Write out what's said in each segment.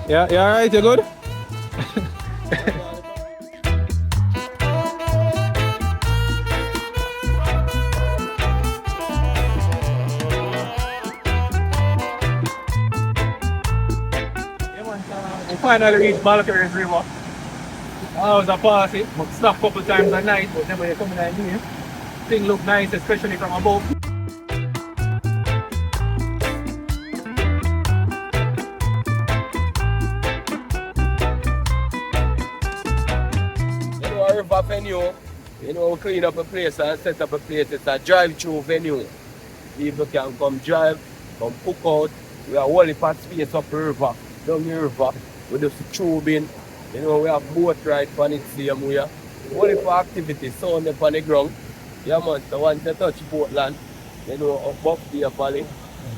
Yeah, you alright? You good? We finally reached Balcarres River. I was a party, but stopped a couple times at night, but never coming in here. Thing look nice, especially from above. You know, a river venue, you know, we clean up a place and set up a place. It's a drive-through venue. People can come drive, come cook out. We have only part space up the river, down the river. We do tubing. You know, we have boat ride on it same way. Only for activity, sound up on the ground. Yeah man, so once you touch Portland, you know, up the valley,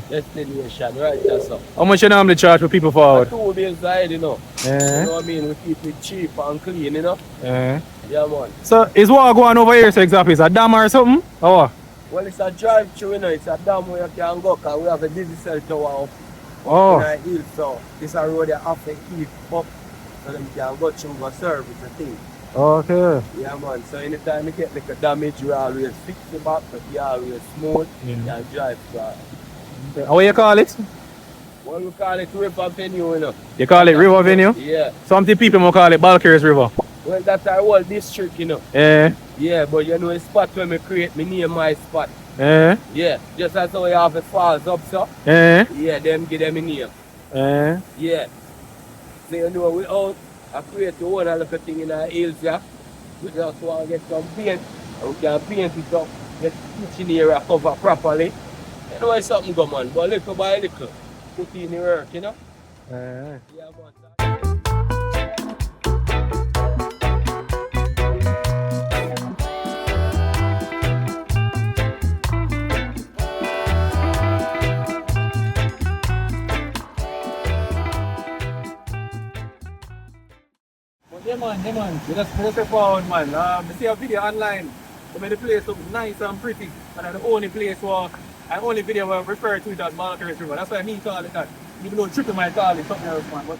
destination, right there so. How much you normally charge for people forward? 2 bills ahead, you know. Yeah. You know what I mean? We keep it cheap and clean, you know. Yeah. Yeah man. So is what going over here so exactly? Is a dam or something? Or what? Well, it's a drive-through, you know. It's a dam where you can go because we have a diesel tower up Oh. in the hill, so this is a road you have to keep up so that you can go through and service the thing. Okay. Yeah man, so anytime you get like a damage, you always fix the back, but you always smooth, you can drive far. How you call it? What we call it river venue, you know. You call it River Venue? Yeah. Some people will call it Balcarres River. Well, that's our whole district, you know. Yeah. Yeah, but you know the spot where me create, me name my spot. Yeah. Yeah, just as how you have the falls up, so. Yeah. Yeah, them give them a name. Yeah. Yeah. So you know, we out, I create the one little thing in our hills, yeah. We just want to get some paint, and we can paint it up, get the kitchen area covered properly. You know where something go, man, but little by little, put in the work, you know. Yeah. Yeah, man. Yeah man. We just step forward man. I see a video online. They made the place look nice and pretty. And that's the only place where, and only video where I refer to it as Balcarres River. That's why me call it that. Even though Chippie might call it something else man. But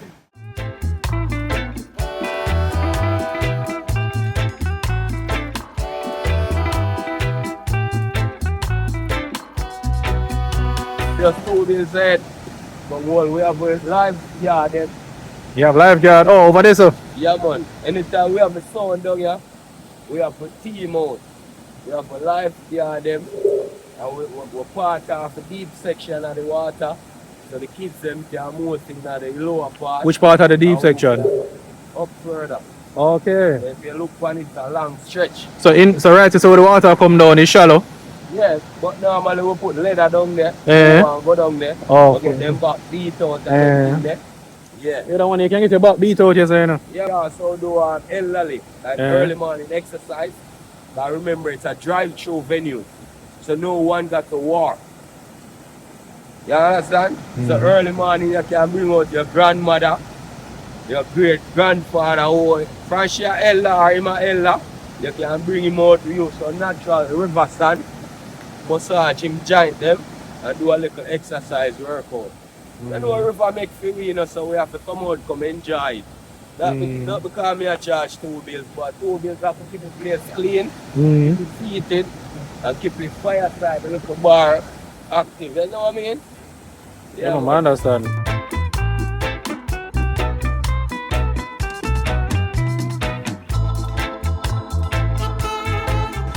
just 2 days ahead, but well, we have a live yard then. you have lifeguard. Oh, over there so. Yeah man, anytime we have a sound down here, we have a team out. We have a live yard them, and we're part of the deep section of the water, so the kids them can move in the lower part. Which part of the deep section? Up further. Okay. If you look on it, it's a long stretch. So right so the water come down is shallow. Yes, but normally we put leather down there. Eh. Go down there. Oh, We get okay. them back beat out and everything there. Yeah. You don't want you can get your back beat out, you say, you know? Yeah, so do an elderly, like early morning exercise. But remember, it's a drive-through venue, so no one got to walk. You understand? So early morning, you can bring out your grandmother, your great-grandfather, or from your elder or him a elder, you can bring him out to you. So natural river stand, massage him, joint them, and do a little exercise workout. You know what river make for me, you know, so we have to come out, come enjoy it. Not because me a charge 2 bills, but 2 bills have to keep the place clean, keep it heated, and keep the fireside, the little bar active, you know what I mean? Yeah, man, I understand.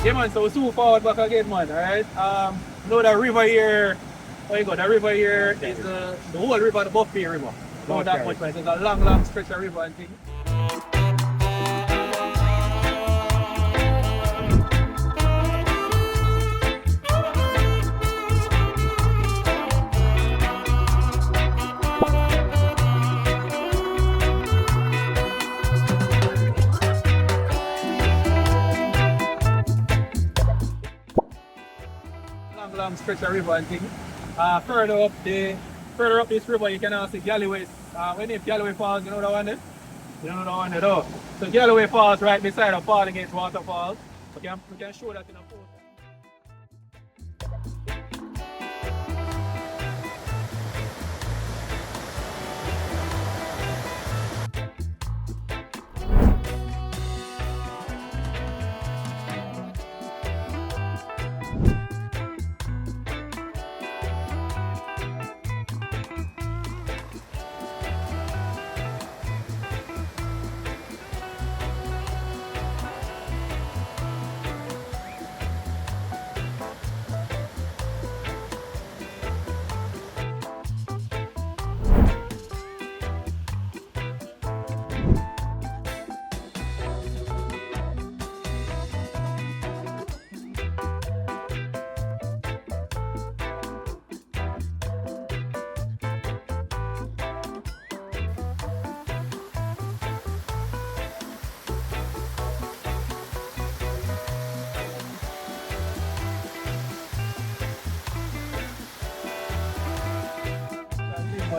Yeah man, so we're so forward back again man, alright? Know the river here, oh you go, the river here is the whole river, the Buffy River. Not that much, but it's a long stretch of river and things. Long stretch of river and things. Further up this river, you can also see Galliway. When it's Galliway Falls, you know that one there? You don't know that one there, though. So Galliway Falls right beside of Falling Star Waterfall. We can show that in a photo.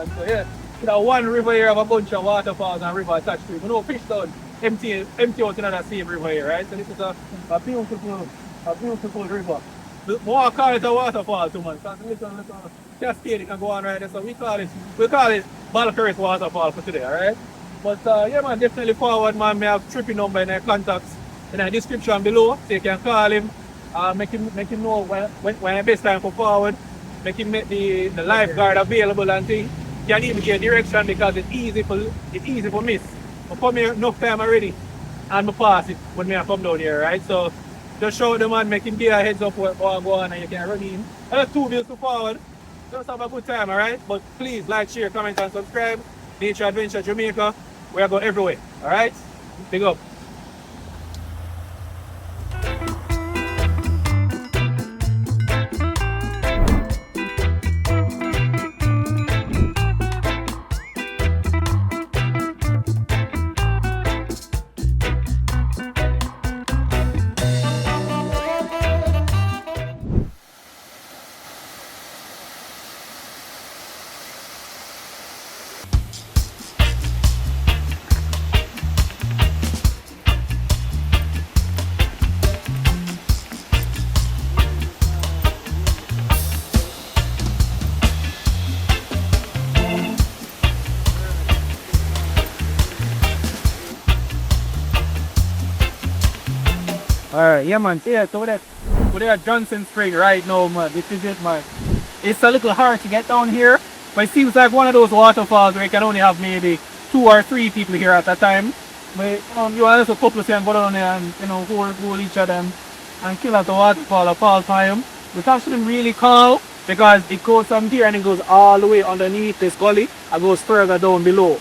man. So yeah, you know, one river here have a bunch of waterfalls and river attached to it. You know, Fish Dunn empty out into that same river here, right? So this is a beautiful river. More call it a waterfall too, man. Because little cascade it can go on right there. So we call it Balcarres Waterfall for today, alright? But yeah man, definitely forward man. I have Chippie number in their contacts in the description below. So you can call him, make him know when the best time for forward. Make him make the lifeguard available and things. You can even get direction because it's easy for miss. I come here enough time already and I pass it when I come down here, right? So just show the man, make him give a heads up what go on and you can run in. There's 2 wheels to forward. Just have a good time, alright? But please like, share, comment and subscribe. Nature Adventure Jamaica. We are going everywhere. Alright? Big up. Alright, yeah man, yeah, so we're at Johnson Spring right now, man. This is it, man. It's a little hard to get down here, but it seems like one of those waterfalls where you can only have maybe 2 or 3 people here at a time. But you want a couple of them go down there and hold each of them and kill at the waterfall or fall time. Which actually really cool because it goes from here and it goes all the way underneath this gully and goes further down below.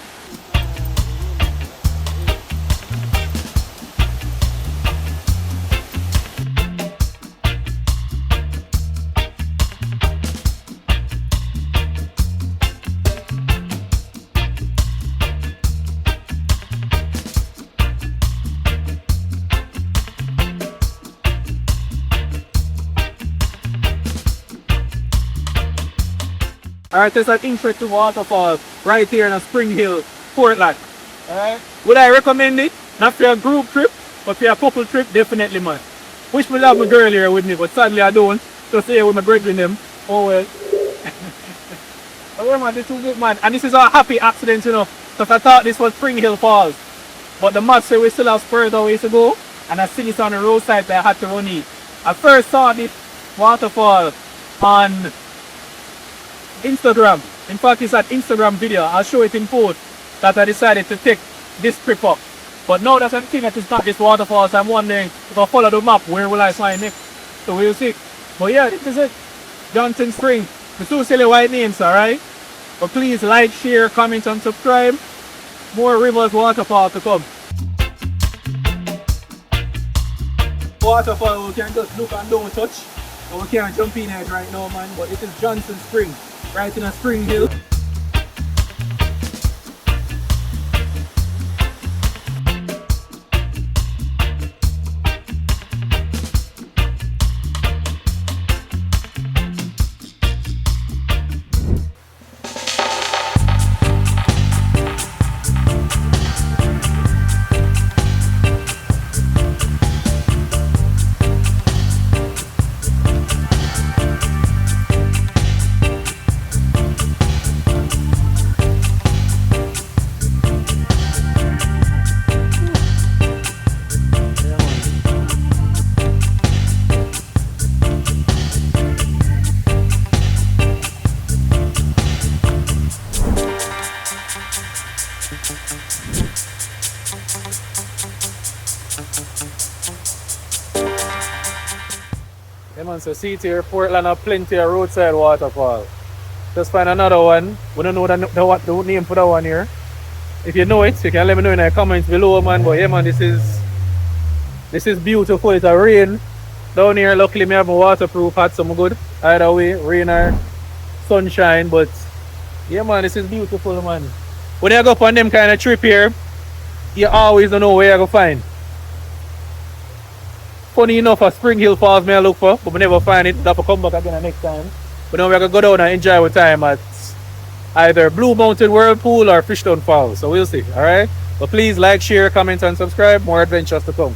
Alright, there's an interesting waterfall right here in Spring Hill, Portland. Alright? Would I recommend it? Not for a group trip, but for a couple trip, definitely man. Wish me to have my girl here with me, but sadly I don't. Just here with my brethren them. Oh well. But yeah man, this is it man. And this is a happy accident, you know. Because I thought this was Spring Hill Falls. But the map say we still have further ways to go. And I see this on the roadside that I had to run it. I first saw this waterfall on Instagram. In fact, it's an Instagram video. I'll show it in post that I decided to take this trip up. But now that I'm thinking that it's not this waterfall, so I'm wondering if I follow the map, where will I find next? So we'll see. But yeah, this is it. Johnson Spring. The 2 silly white names, alright? But please like, share, comment and subscribe. More rivers, waterfall to come. Waterfall we can just look and don't touch. But we can't jump in it right now man. But it is Johnson Spring. Right in a Spring Hill. Yeah man, so see here, Portland have plenty of roadside waterfall. Just find another one. We don't know the name for that one here. If you know it, you can let me know in the comments below man. But yeah man, this is beautiful. It's a rain down here. Luckily me have my waterproof hat, so I'm good. Either way, rain or sunshine. But yeah man, this is beautiful man. When you go up on them kind of trip here, you always don't know where you're going to find. Funny enough, a Spring Hill Falls may I look for, but we never find it. We'll have to come back again next time. But now we're going to go down and enjoy our time at either Blue Mountain Whirlpool or Fish Dunn Falls. So we'll see. All right. But please like, share, comment, and subscribe. More adventures to come.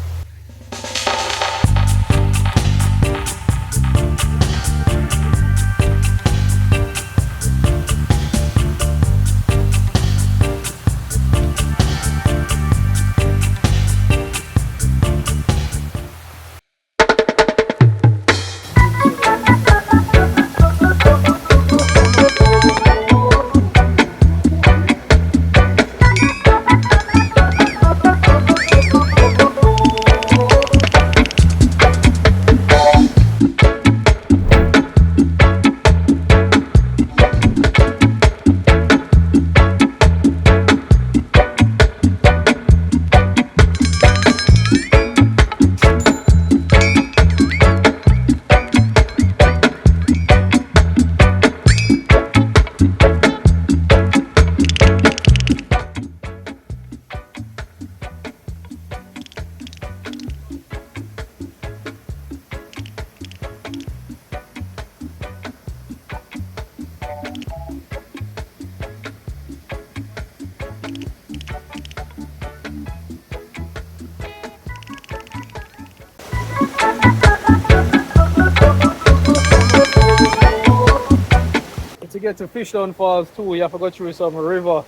To get to Fish Dunn Falls too, you have to go through some river,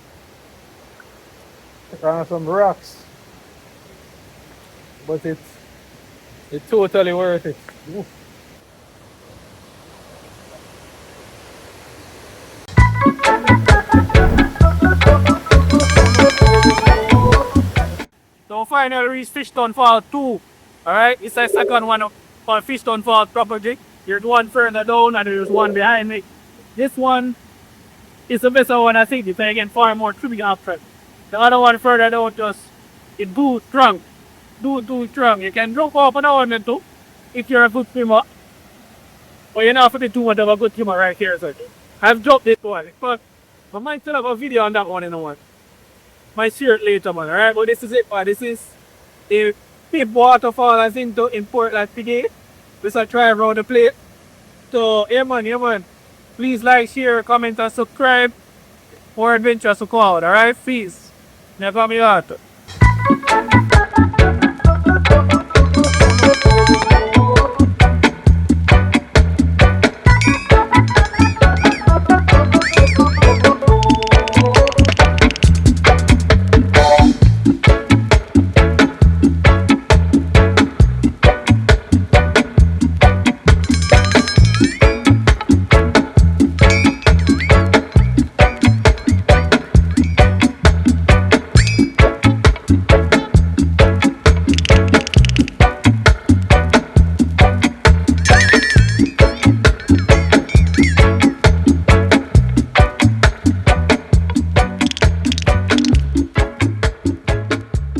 around some rocks, but it's totally worth it. Oof. So finally reach Fish Dunn Falls 2. Alright, it's the second one for Fish Dunn Falls property. There's one further down and there's one behind me. This one is the best one I think, because you get far more tripping option. The other one further down just it too strong. Too strong. You can jump off and on and too if you're a good swimmer. But you're not too much of a good swimmer right here, so I've dropped this one. But I might still have a video on that one in the one. Might share it later, man. Alright, but this is it, man. This is the 5th waterfall I think to import like today. Let's try around the plate. So yeah man. Please like, share, comment, and subscribe. More adventures to come out, alright? Peace. Now come here.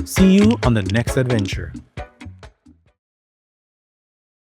See you on the next adventure.